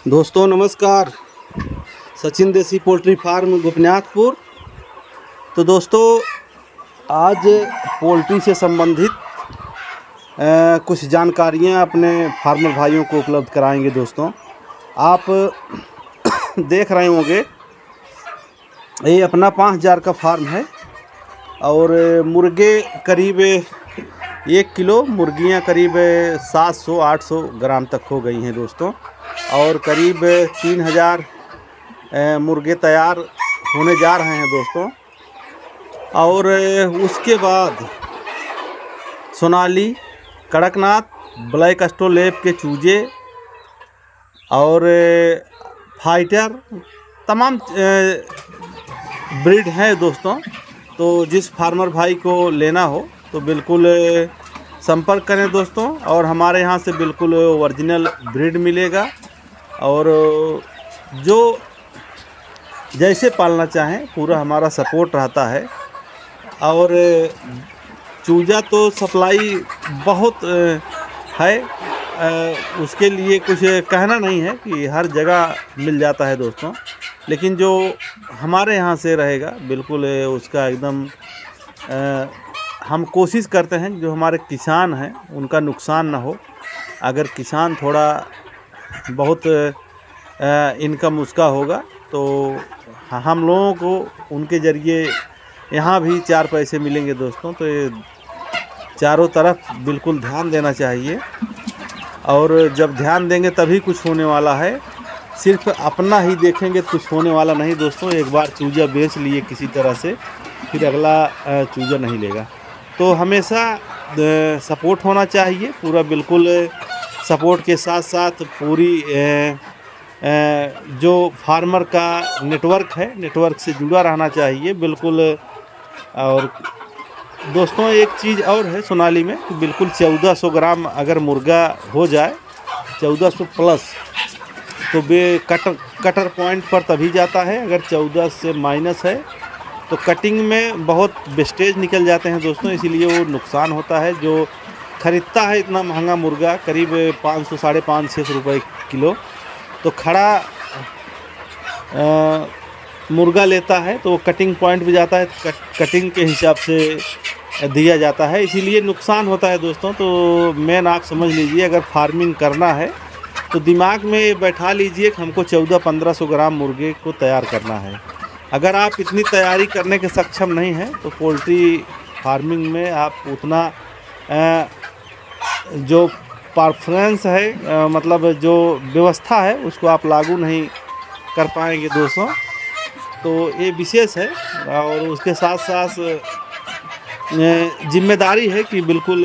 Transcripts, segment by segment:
दोस्तों नमस्कार। सचिन देसी पोल्ट्री फार्म गोपीनाथपुर। तो दोस्तों आज पोल्ट्री से संबंधित कुछ जानकारियां अपने फार्मर भाइयों को उपलब्ध कराएंगे। दोस्तों आप देख रहे होंगे ये अपना 5000 का फार्म है और मुर्गे करीब 1 किलो, मुर्गियां करीब 700-800 ग्राम तक हो गई हैं दोस्तों, और करीब 3000 मुर्गे तैयार होने जा रहे हैं दोस्तों। और उसके बाद सोनाली, कड़कनाथ, ब्लैक एस्ट्रोलेब के चूजे और फाइटर तमाम ब्रीड हैं दोस्तों। तो जिस फार्मर भाई को लेना हो तो बिल्कुल संपर्क करें दोस्तों, और हमारे यहाँ से बिल्कुल ओरिजिनल ब्रीड मिलेगा। और जो जैसे पालना चाहें पूरा हमारा सपोर्ट रहता है। और चूजा तो सप्लाई बहुत है, उसके लिए कुछ कहना नहीं है कि हर जगह मिल जाता है दोस्तों, लेकिन जो हमारे यहाँ से रहेगा बिल्कुल उसका एकदम हम कोशिश करते हैं जो हमारे किसान हैं उनका नुकसान ना हो। अगर किसान थोड़ा बहुत इनकम उसका होगा तो हम लोगों को उनके ज़रिए यहाँ भी 4 पैसे मिलेंगे दोस्तों। तो ये चारों तरफ बिल्कुल ध्यान देना चाहिए, और जब ध्यान देंगे तभी कुछ होने वाला है। सिर्फ अपना ही देखेंगे तो कुछ होने वाला नहीं दोस्तों। एक बार चूजा बेच लिए किसी तरह से, फिर अगला चूजा नहीं लेगा। तो हमेशा सपोर्ट होना चाहिए पूरा, बिल्कुल सपोर्ट के साथ साथ पूरी जो फार्मर का नेटवर्क है, नेटवर्क से जुड़ा रहना चाहिए बिल्कुल। और दोस्तों एक चीज़ और है सोनाली में कि बिल्कुल 1400 ग्राम अगर मुर्गा हो जाए, 1400 प्लस, तो कटर पॉइंट पर तभी जाता है। अगर 14 से माइनस है तो कटिंग में बहुत वेस्टेज निकल जाते हैं दोस्तों, इसीलिए वो नुकसान होता है। जो ख़रीदता है इतना महंगा मुर्गा करीब 500, 550-600 रुपये किलो, तो खड़ा मुर्गा लेता है तो वो कटिंग पॉइंट भी जाता है, कटिंग के हिसाब से दिया जाता है, इसीलिए नुकसान होता है दोस्तों। तो मेन आप समझ लीजिए, अगर फार्मिंग करना है तो दिमाग में बैठा लीजिए कि हमको 1400-1500 ग्राम मुर्गे को तैयार करना है। अगर आप इतनी तैयारी करने के सक्षम नहीं हैं तो पोल्ट्री फार्मिंग में आप उतना जो परफॉर्मेंस है, मतलब जो व्यवस्था है, उसको आप लागू नहीं कर पाएंगे दोस्तों। तो ये विशेष है, और उसके साथ साथ जिम्मेदारी है कि बिल्कुल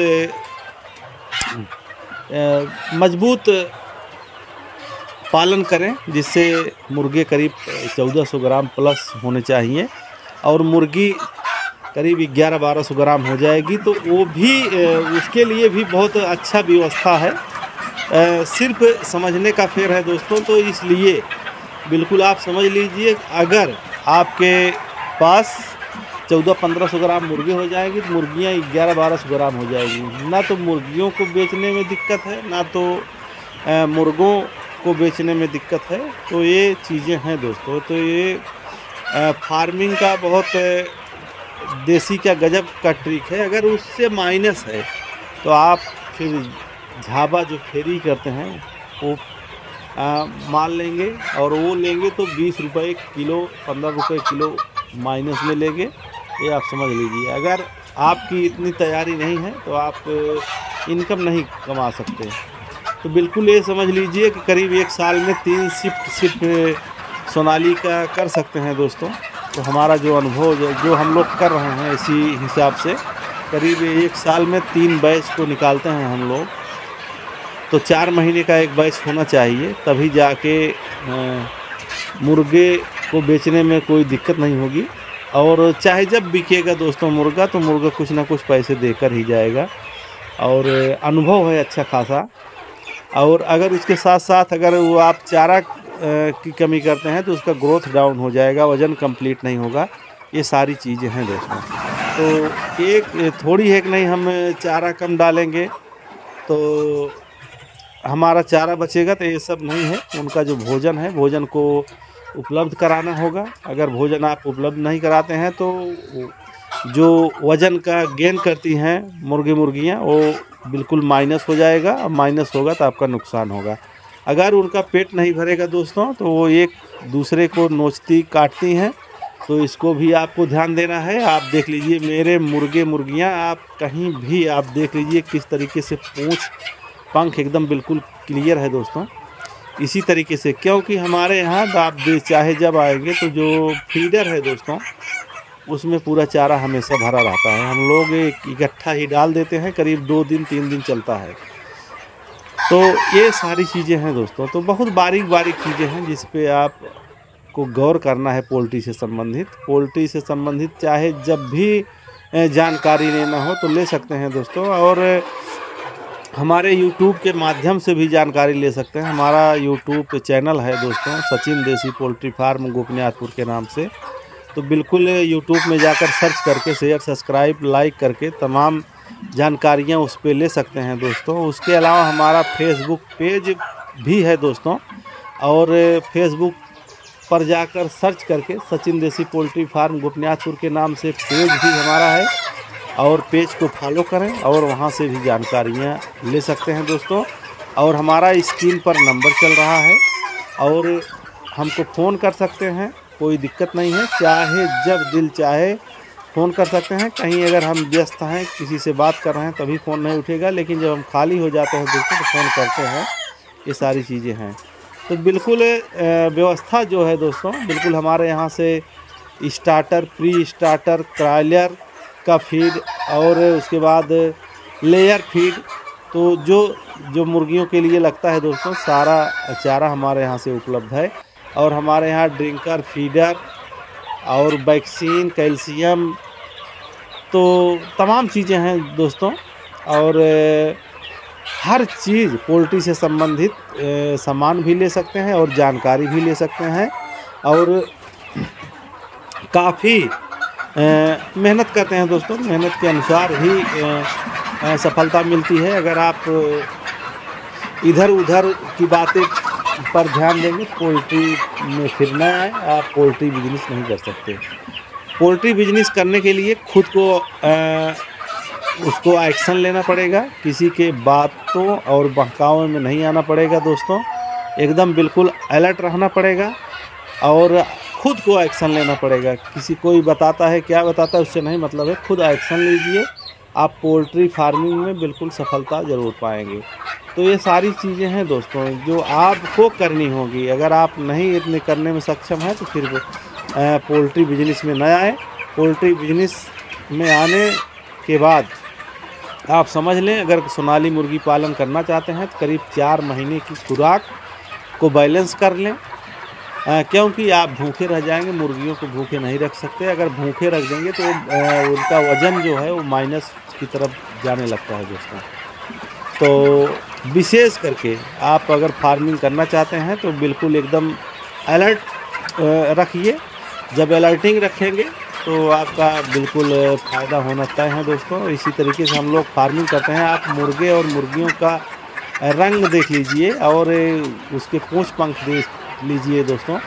मजबूत पालन करें, जिससे मुर्गे करीब 1400 ग्राम प्लस होने चाहिए, और मुर्गी करीब 1100-1200 ग्राम हो जाएगी। तो वो भी उसके लिए भी बहुत अच्छा व्यवस्था है, सिर्फ समझने का फेर है दोस्तों। तो इसलिए बिल्कुल आप समझ लीजिए, अगर आपके पास 1400-1500 ग्राम मुर्गे हो जाएगी तो मुर्गियाँ 1100-1200 ग्राम हो जाएगी। ना तो मुर्गियों को बेचने में दिक्कत है, ना तो मुर्गों को बेचने में दिक्कत है। तो ये चीज़ें हैं दोस्तों। तो ये फार्मिंग का बहुत देसी का गजब का ट्रिक है। अगर उससे माइनस है तो आप फिर झाबा जो फेरी करते हैं वो मान लेंगे, और वो लेंगे तो 20 रुपये किलो, 15 रुपये किलो माइनस में लेंगे। ये आप समझ लीजिए, अगर आपकी इतनी तैयारी नहीं है तो आप इनकम नहीं कमा सकते। तो बिल्कुल ये समझ लीजिए कि करीब 1 साल में 3 शिफ्ट सिर्फ सोनाली का कर सकते हैं दोस्तों। तो हमारा जो अनुभव जो हम लोग कर रहे हैं, इसी हिसाब से करीब 1 साल में 3 बैच को निकालते हैं हम लोग। तो 4 महीने का एक बैच होना चाहिए, तभी जाके मुर्गे को बेचने में कोई दिक्कत नहीं होगी। और चाहे जब बिकेगा दोस्तों मुर्गा, तो मुर्गा कुछ ना कुछ पैसे देकर ही जाएगा, और अनुभव है अच्छा खासा। और अगर उसके साथ साथ अगर वो आप चारा की कमी करते हैं तो उसका ग्रोथ डाउन हो जाएगा, वज़न कंप्लीट नहीं होगा। ये सारी चीज़ें हैं दोस्तों। तो एक थोड़ी है कि नहीं हम चारा कम डालेंगे तो हमारा चारा बचेगा तो ये सब नहीं है। उनका जो भोजन है, भोजन को उपलब्ध कराना होगा। अगर भोजन आप उपलब्ध नहीं कराते हैं तो जो वज़न का गेन करती हैं मुर्गियाँ वो बिल्कुल माइनस हो जाएगा, और माइनस होगा तो आपका नुकसान होगा। अगर उनका पेट नहीं भरेगा दोस्तों तो वो एक दूसरे को नोचती काटती हैं, तो इसको भी आपको ध्यान देना है। आप देख लीजिए मेरे मुर्गियाँ, आप कहीं भी आप देख लीजिए किस तरीके से पूँछ पंख एकदम बिल्कुल क्लियर है दोस्तों। इसी तरीके से, क्योंकि हमारे यहाँ आप चाहे जब आएंगे तो जो फीडर है दोस्तों उसमें पूरा चारा हमेशा भरा रहता है। हम लोग एक इकट्ठा ही डाल देते हैं, करीब 2 दिन 3 दिन चलता है। तो ये सारी चीज़ें हैं दोस्तों। तो बहुत बारीक चीज़ें हैं जिस पे आपको गौर करना है। पोल्ट्री से संबंधित चाहे जब भी जानकारी लेना हो तो ले सकते हैं दोस्तों। और हमारे YouTube के माध्यम से भी जानकारी ले सकते हैं। हमारा YouTube चैनल है दोस्तों, सचिन देसी पोल्ट्री फार्म गोपनीयपुर के नाम से। तो बिल्कुल YouTube में जाकर सर्च करके शेयर, सब्सक्राइब, लाइक करके तमाम जानकारियाँ उस पर ले सकते हैं दोस्तों। उसके अलावा हमारा फेसबुक पेज भी है दोस्तों, और फेसबुक पर जाकर सर्च करके सचिन देसी पोल्ट्री फार्म गोपनीयपुर के नाम से पेज भी हमारा है, और पेज को फॉलो करें और वहां से भी जानकारियाँ ले सकते हैं दोस्तों। और हमारा स्क्रीन पर नंबर चल रहा है, और हमको फ़ोन कर सकते हैं, कोई दिक्कत नहीं है। चाहे जब दिल चाहे फ़ोन कर सकते हैं। कहीं अगर हम व्यस्त हैं, किसी से बात कर रहे हैं तभी फ़ोन नहीं उठेगा, लेकिन जब हम खाली हो जाते हैं दोस्तों तो फ़ोन करते हैं। ये सारी चीज़ें हैं। तो बिल्कुल व्यवस्था जो है दोस्तों, बिल्कुल हमारे यहाँ से स्टार्टर, प्री स्टार्टर, क्रॉयलर का फीड, और उसके बाद लेयर फीड, तो जो मुर्गियों के लिए लगता है दोस्तों सारा चारा हमारे यहाँ से उपलब्ध है। और हमारे यहाँ ड्रिंकर, फीडर और वैक्सीन, कैल्शियम, तो तमाम चीज़ें हैं दोस्तों। और हर चीज़ पोल्ट्री से संबंधित सामान भी ले सकते हैं और जानकारी भी ले सकते हैं। और काफ़ी मेहनत करते हैं दोस्तों। मेहनत के अनुसार ही सफलता मिलती है। अगर आप इधर उधर की बातें पर ध्यान देंगे, पोल्ट्री में फिर न आए, आप पोल्ट्री बिजनेस नहीं कर सकते। पोल्ट्री बिजनेस करने के लिए खुद को उसको एक्शन लेना पड़ेगा। किसी के बातों और बहकावे में नहीं आना पड़ेगा दोस्तों। एकदम बिल्कुल अलर्ट रहना पड़ेगा और खुद को एक्शन लेना पड़ेगा। किसी कोई बताता है, क्या बताता है, उससे नहीं मतलब है। खुद एक्शन लीजिए, आप पोल्ट्री फार्मिंग में बिल्कुल सफलता ज़रूर पाएंगे। तो ये सारी चीज़ें हैं दोस्तों जो आपको करनी होगी। अगर आप नहीं इतने करने में सक्षम हैं तो फिर पोल्ट्री बिजनेस में न आए। पोल्ट्री बिजनेस में आने के बाद आप समझ लें, अगर सोनाली मुर्गी पालन करना चाहते हैं तो करीब 4 महीने की खुराक को बैलेंस कर लें, क्योंकि आप भूखे रह जाएंगे। मुर्गियों को भूखे नहीं रख सकते। अगर भूखे रख देंगे तो उनका वज़न जो है वो माइनस की तरफ जाने लगता है दोस्तों। तो विशेष करके आप अगर फार्मिंग करना चाहते हैं तो बिल्कुल एकदम अलर्ट रखिए। जब अलर्टिंग रखेंगे तो आपका बिल्कुल फ़ायदा होना तय है दोस्तों। इसी तरीके से हम लोग फार्मिंग करते हैं। आप मुर्गे और मुर्गियों का रंग देख लीजिए और उसके पूँछ पंख देख लीजिए दोस्तों।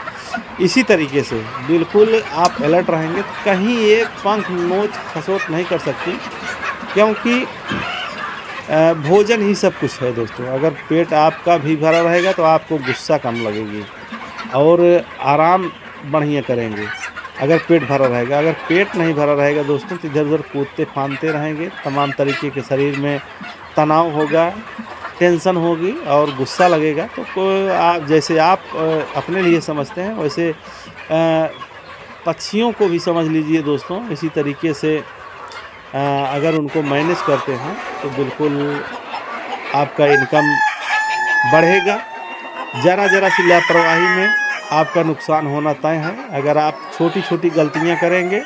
इसी तरीके से बिल्कुल आप अलर्ट रहेंगे। कहीं एक पंख नोच खसोट नहीं कर सकती, क्योंकि भोजन ही सब कुछ है दोस्तों। अगर पेट आपका भी भरा रहेगा तो आपको गुस्सा कम लगेगी और आराम बढ़िया करेंगे अगर पेट भरा रहेगा। अगर पेट नहीं भरा रहेगा दोस्तों तो इधर उधर कूदते फांदते रहेंगे। तमाम तरीके के शरीर में तनाव होगा, टेंशन होगी और गुस्सा लगेगा। तो आप जैसे आप अपने लिए समझते हैं वैसे पक्षियों को भी समझ लीजिए दोस्तों। इसी तरीके से अगर उनको मैनेज करते हैं तो बिल्कुल आपका इनकम बढ़ेगा। ज़रा सी लापरवाही में आपका नुकसान होना तय है। अगर आप छोटी छोटी गलतियां करेंगे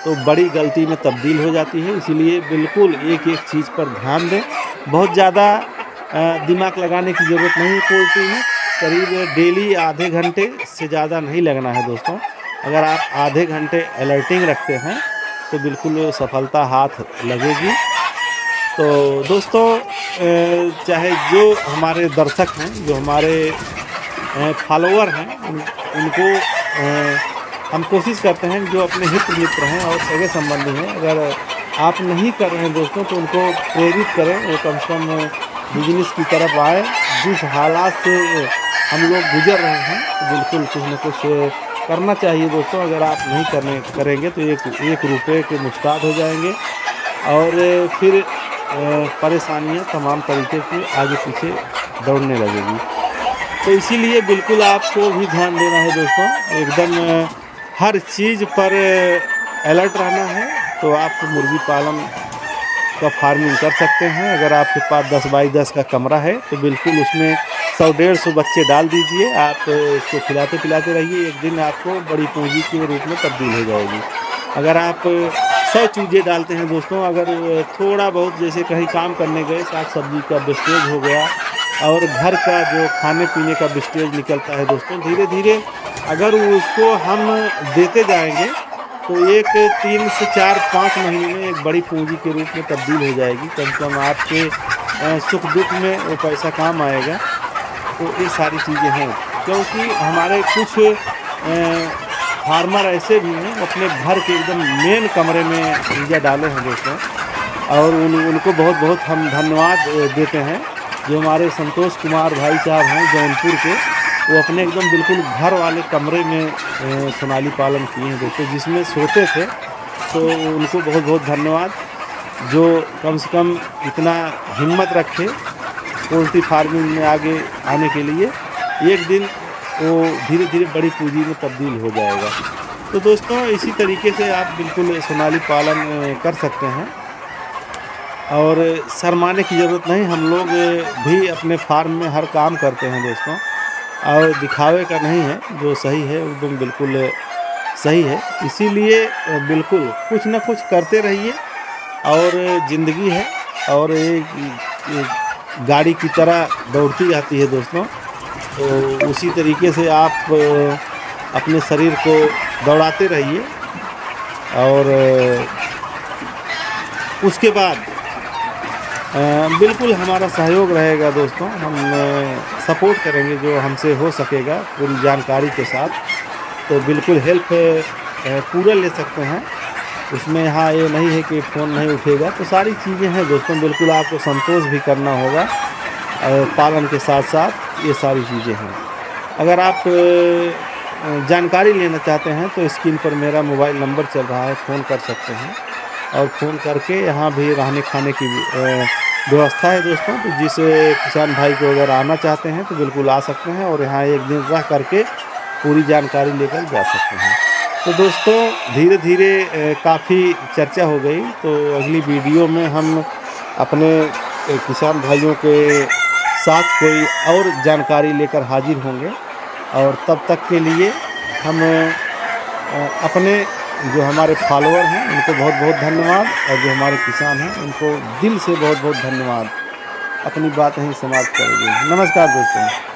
तो बड़ी गलती में तब्दील हो जाती है। इसीलिए बिल्कुल एक एक चीज़ पर ध्यान दें। बहुत ज़्यादा दिमाग लगाने की ज़रूरत नहीं है पोल्ट्री में। करीब डेली आधे घंटे से ज़्यादा नहीं लगना है दोस्तों। अगर आप आधे घंटे अलर्टिंग रखते हैं तो बिल्कुल सफलता हाथ लगेगी। तो दोस्तों चाहे जो हमारे दर्शक हैं, जो हमारे फॉलोअर हैं, उनको हम कोशिश करते हैं जो अपने हित मित्र हैं और सगे संबंधी हैं, अगर आप नहीं कर रहे हैं दोस्तों तो उनको प्रेरित करें, वो कम से कम बिजनेस की तरफ आए। जिस हालात से हम लोग गुजर रहे हैं तो बिल्कुल कुछ न कुछ करना चाहिए दोस्तों। अगर आप नहीं करेंगे तो एक रुपये के मुश्ताद हो जाएंगे और फिर परेशानियां तमाम तरीके की आगे पीछे दौड़ने लगेगी। तो इसीलिए बिल्कुल आपको भी ध्यान देना है दोस्तों, एकदम हर चीज़ पर अलर्ट रहना है। तो आप मुर्गी पालन का फार्मिंग कर सकते हैं। अगर आपके पास 10 बाई 10 का कमरा है तो बिल्कुल उसमें 100-150 बच्चे डाल दीजिए। आप इसको खिलाते पिलाते रहिए, एक दिन आपको बड़ी पूंजी के रूप में तब्दील हो जाएगी। अगर आप 100 चूजे डालते हैं दोस्तों, अगर थोड़ा बहुत जैसे कहीं काम करने गए, साग सब्जी का वेस्टेज हो गया और घर का जो खाने पीने का वेस्टेज निकलता है दोस्तों, धीरे धीरे अगर उसको हम देते जाएंगे तो एक 3 से 4-5 महीने में एक बड़ी पूंजी के रूप में तब्दील हो जाएगी। कम से कम आपके सुख दुख में वो पैसा काम आएगा। तो ये सारी चीज़ें हैं, क्योंकि हमारे कुछ फार्मर ऐसे भी हैं अपने घर के एकदम मेन कमरे में चूजा डाले हैं दोस्तों, और उनको बहुत बहुत हम धन्यवाद देते हैं। जो हमारे संतोष कुमार भाई साहब हैं जौनपुर के, वो अपने एकदम बिल्कुल घर वाले कमरे में सोनाली पालन किए हैं दोस्तों, जिसमें सोते थे। तो उनको बहुत बहुत धन्यवाद, जो कम से कम इतना हिम्मत रखे पोल्ट्री फार्मिंग में आगे आने के लिए। एक दिन वो धीरे धीरे बड़ी पूंजी में तब्दील हो जाएगा। तो दोस्तों इसी तरीके से आप बिल्कुल सोनाली पालन कर सकते हैं और शर्माने की ज़रूरत नहीं। हम लोग भी अपने फार्म में हर काम करते हैं दोस्तों, और दिखावे का नहीं है, जो सही है एकदम बिल्कुल सही है। इसीलिए बिल्कुल कुछ ना कुछ करते रहिए, और ज़िंदगी है और एक गाड़ी की तरह दौड़ती जाती है दोस्तों। तो उसी तरीके से आप अपने शरीर को दौड़ाते रहिए, और उसके बाद बिल्कुल हमारा सहयोग रहेगा दोस्तों। हम सपोर्ट करेंगे जो हमसे हो सकेगा पूरी जानकारी के साथ। तो बिल्कुल हेल्प पूरा ले सकते हैं उसमें। यहाँ ये नहीं है कि फ़ोन नहीं उठेगा, तो सारी चीज़ें हैं दोस्तों। बिल्कुल आपको संतोष भी करना होगा पालन के साथ साथ, ये सारी चीज़ें हैं। अगर आप जानकारी लेना चाहते हैं तो स्क्रीन पर मेरा मोबाइल नंबर चल रहा है, फ़ोन कर सकते हैं। और फ़ोन करके यहाँ भी रहने खाने की व्यवस्था है दोस्तों। तो जिस किसान भाई को अगर आना चाहते हैं तो बिल्कुल आ सकते हैं, और यहाँ एक दिन रह करके पूरी जानकारी लेकर जा सकते हैं। तो दोस्तों धीरे धीरे काफ़ी चर्चा हो गई, तो अगली वीडियो में हम अपने किसान भाइयों के साथ कोई और जानकारी लेकर हाजिर होंगे। और तब तक के लिए हम अपने जो हमारे फॉलोअर हैं उनको बहुत बहुत धन्यवाद, और जो हमारे किसान हैं उनको दिल से बहुत बहुत धन्यवाद। अपनी बात यहीं समाप्त करेंगे। नमस्कार दोस्तों।